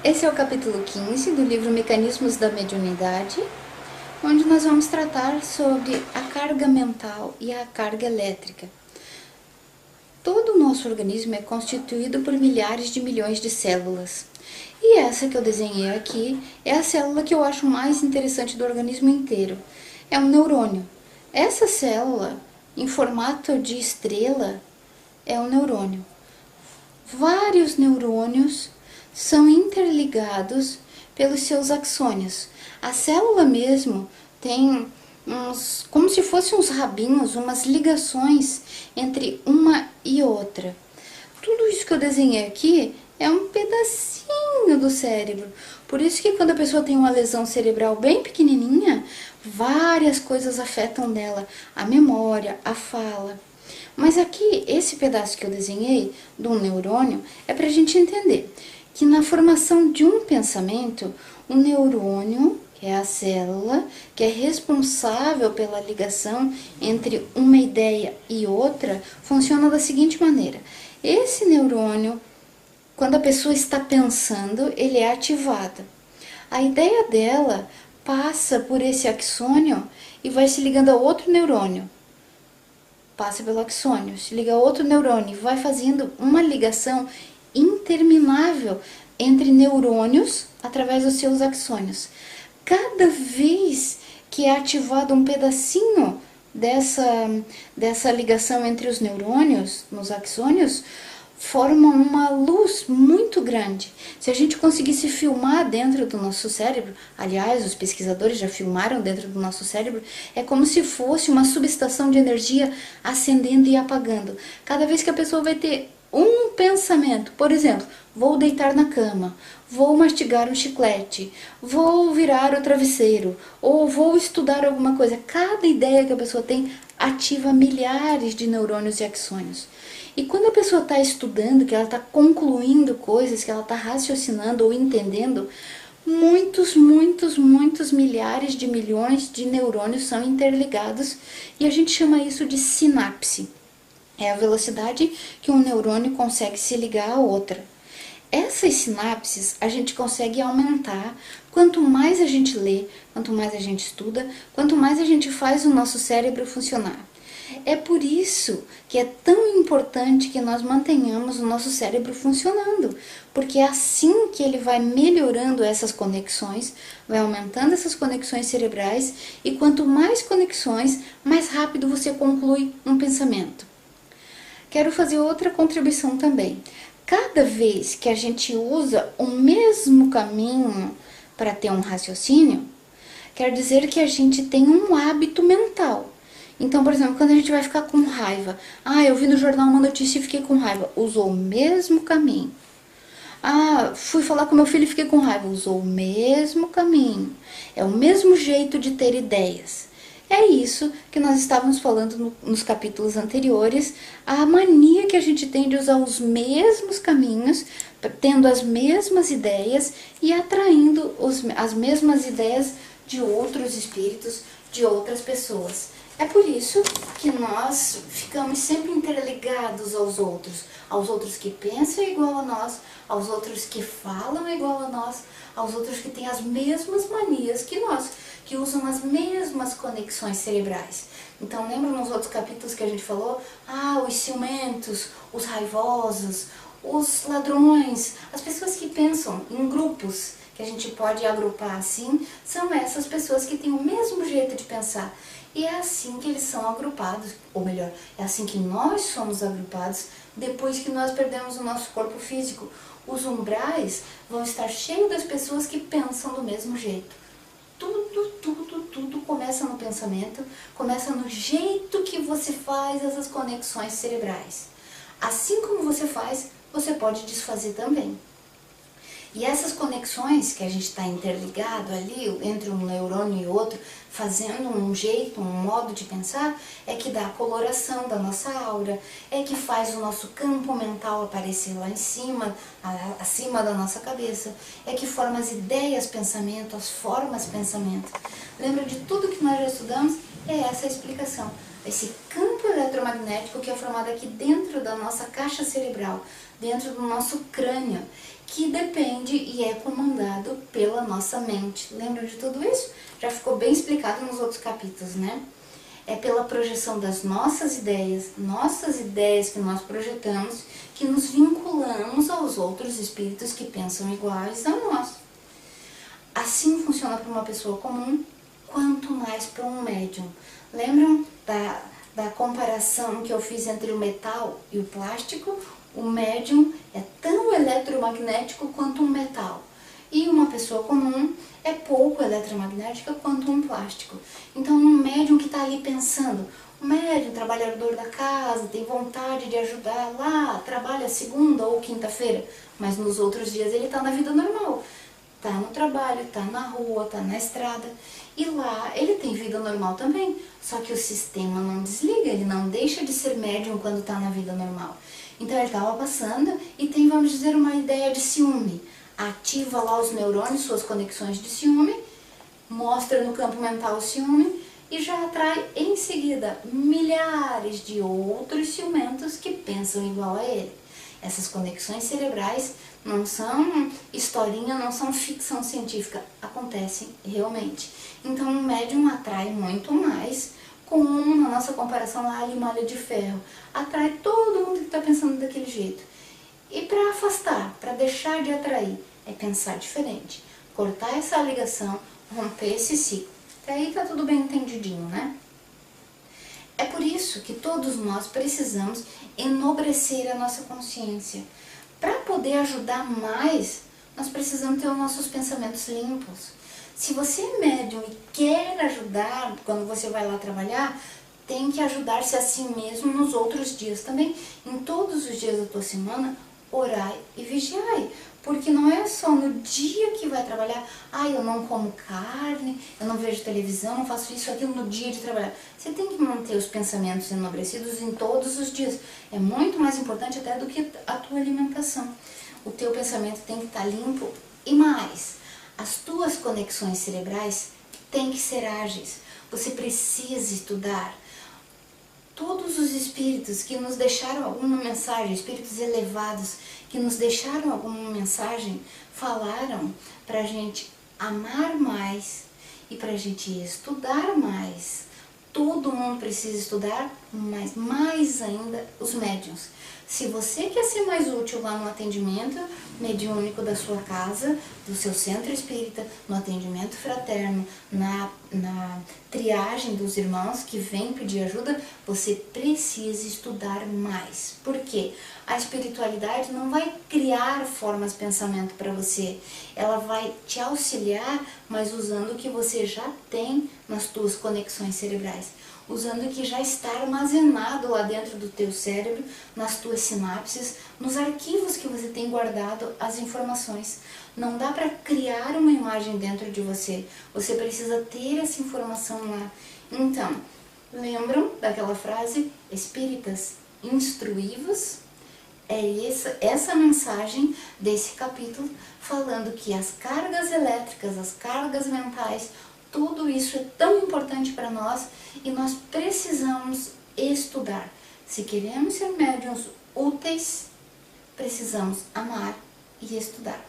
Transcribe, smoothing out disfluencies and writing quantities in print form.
Esse é o capítulo 15 do livro Mecanismos da Mediunidade, onde nós vamos tratar sobre a carga mental e a carga elétrica. Todo o nosso organismo é constituído por milhares de milhões de células. E essa que eu desenhei aqui é a célula que eu acho mais interessante do organismo inteiro. É um neurônio. Essa célula, em formato de estrela, é um neurônio. Vários neurônios são interligados pelos seus axônios. A célula mesmo tem como se fossem uns rabinhos, umas ligações entre uma e outra. Tudo isso que eu desenhei aqui é um pedacinho do cérebro. Por isso que quando a pessoa tem uma lesão cerebral bem pequenininha, várias coisas afetam nela, a memória, a fala. Mas aqui, esse pedaço que eu desenhei de um neurônio é para a gente entender que na formação de um pensamento, o neurônio, que é a célula, que é responsável pela ligação entre uma ideia e outra, funciona da seguinte maneira. Esse neurônio, quando a pessoa está pensando, ele é ativado. A ideia dela passa por esse axônio e vai se ligando a outro neurônio. Passa pelo axônio, se liga a outro neurônio e vai fazendo uma ligação interminável entre neurônios através dos seus axônios. Cada vez que é ativado um pedacinho dessa ligação entre os neurônios, nos axônios, forma uma luz muito grande. Se a gente conseguisse filmar dentro do nosso cérebro, aliás, os pesquisadores já filmaram dentro do nosso cérebro, é como se fosse uma subestação de energia acendendo e apagando. Cada vez que a pessoa vai ter um pensamento, por exemplo, vou deitar na cama, vou mastigar um chiclete, vou virar o travesseiro, ou vou estudar alguma coisa, cada ideia que a pessoa tem ativa milhares de neurônios e axônios. E quando a pessoa está estudando, que ela está concluindo coisas, que ela está raciocinando ou entendendo, muitos milhares de milhões de neurônios são interligados e a gente chama isso de sinapse. É a velocidade que um neurônio consegue se ligar à outra. Essas sinapses a gente consegue aumentar quanto mais a gente lê, quanto mais a gente estuda, quanto mais a gente faz o nosso cérebro funcionar. É por isso que é tão importante que nós mantenhamos o nosso cérebro funcionando, porque é assim que ele vai melhorando essas conexões, vai aumentando essas conexões cerebrais e quanto mais conexões, mais rápido você conclui um pensamento. Quero fazer outra contribuição também. Cada vez que a gente usa o mesmo caminho para ter um raciocínio, quer dizer que a gente tem um hábito mental. Então, por exemplo, quando a gente vai ficar com raiva, eu vi no jornal uma notícia e fiquei com raiva, usou o mesmo caminho. Fui falar com meu filho e fiquei com raiva, usou o mesmo caminho. É o mesmo jeito de ter ideias. É isso que nós estávamos falando nos capítulos anteriores, a mania que a gente tem de usar os mesmos caminhos, tendo as mesmas ideias e atraindo as mesmas ideias de outros espíritos, de outras pessoas. É por isso que nós ficamos sempre interligados aos outros que pensam igual a nós, aos outros que falam igual a nós, aos outros que têm as mesmas manias que nós, que usam as mesmas conexões cerebrais. Então, lembra nos outros capítulos que a gente falou? Os ciumentos, os raivosos, os ladrões, as pessoas que pensam em grupos, que a gente pode agrupar assim, são essas pessoas que têm o mesmo jeito de pensar. E é assim que eles são agrupados, ou melhor, é assim que nós somos agrupados depois que nós perdemos o nosso corpo físico. Os umbrais vão estar cheios das pessoas que pensam do mesmo jeito. Tudo começa no pensamento, começa no jeito que você faz essas conexões cerebrais. Assim como você faz, você pode desfazer também. E essas conexões que a gente está interligado ali, entre um neurônio e outro, fazendo um jeito, um modo de pensar, é que dá a coloração da nossa aura, é que faz o nosso campo mental aparecer lá em cima, acima da nossa cabeça, é que forma as ideias pensamento, as formas pensamento. Lembra de tudo que nós já estudamos? É essa a explicação. Esse campo eletromagnético que é formado aqui dentro da nossa caixa cerebral, dentro do nosso crânio. que depende e é comandado pela nossa mente. Lembram de tudo isso? Já ficou bem explicado nos outros capítulos, né? É pela projeção das nossas ideias que nós projetamos, que nos vinculamos aos outros espíritos que pensam iguais a nós. Assim funciona para uma pessoa comum, quanto mais para um médium. Lembram da comparação que eu fiz entre o metal e o plástico? O médium é tão eletromagnético quanto um metal. E uma pessoa comum é pouco eletromagnética quanto um plástico. Então, um médium que está ali pensando, o médium, trabalhador da casa, tem vontade de ajudar lá, trabalha segunda ou quinta-feira, mas nos outros dias ele está na vida normal. Está no trabalho, está na rua, está na estrada. E lá ele tem vida normal também. Só que o sistema não desliga, ele não deixa de ser médium quando está na vida normal. Então ele estava passando e tem, vamos dizer, uma ideia de ciúme. Ativa lá os neurônios, suas conexões de ciúme, mostra no campo mental o ciúme e já atrai em seguida milhares de outros ciumentos que pensam igual a ele. Essas conexões cerebrais não são historinha, não são ficção científica, acontecem realmente. Então o médium atrai muito mais, como na nossa comparação lá a malha de ferro, atrai todo mundo que está pensando daquele jeito. E para afastar, para deixar de atrair, é pensar diferente, cortar essa ligação, romper esse ciclo. Até aí tá tudo bem entendidinho, né? É por isso que todos nós precisamos enobrecer a nossa consciência. Para poder ajudar mais, nós precisamos ter os nossos pensamentos limpos. Se você é médium e quer ajudar quando você vai lá trabalhar, tem que ajudar-se a si mesmo nos outros dias também. Em todos os dias da tua semana, orai e vigiai. Porque não é só no dia que vai trabalhar, eu não como carne, eu não vejo televisão, não faço isso, aquilo no dia de trabalhar. Você tem que manter os pensamentos enobrecidos em todos os dias. É muito mais importante até do que a tua alimentação. O teu pensamento tem que estar limpo e mais. As tuas conexões cerebrais têm que ser ágeis. Você precisa estudar. Todos os espíritos que nos deixaram alguma mensagem, espíritos elevados que nos deixaram alguma mensagem, falaram para a gente amar mais e para a gente estudar mais. Todo mundo precisa estudar, mas mais ainda os médiuns. Se você quer ser mais útil lá no atendimento mediúnico da sua casa, do seu centro espírita, no atendimento fraterno, na triagem dos irmãos que vêm pedir ajuda, você precisa estudar mais. Por quê? A espiritualidade não vai criar formas de pensamento para você. Ela vai te auxiliar, mas usando o que você já tem nas tuas conexões cerebrais. Usando o que já está armazenado lá dentro do teu cérebro, nas tuas sinapses, nos arquivos que você tem guardado as informações. Não dá para criar uma imagem dentro de você, você precisa ter essa informação lá. Então, lembram daquela frase, espíritas instruí-vos? É essa mensagem desse capítulo, falando que as cargas elétricas, as cargas mentais, tudo isso é tão importante para nós e nós precisamos estudar. Se queremos ser médiuns úteis, precisamos amar e estudar.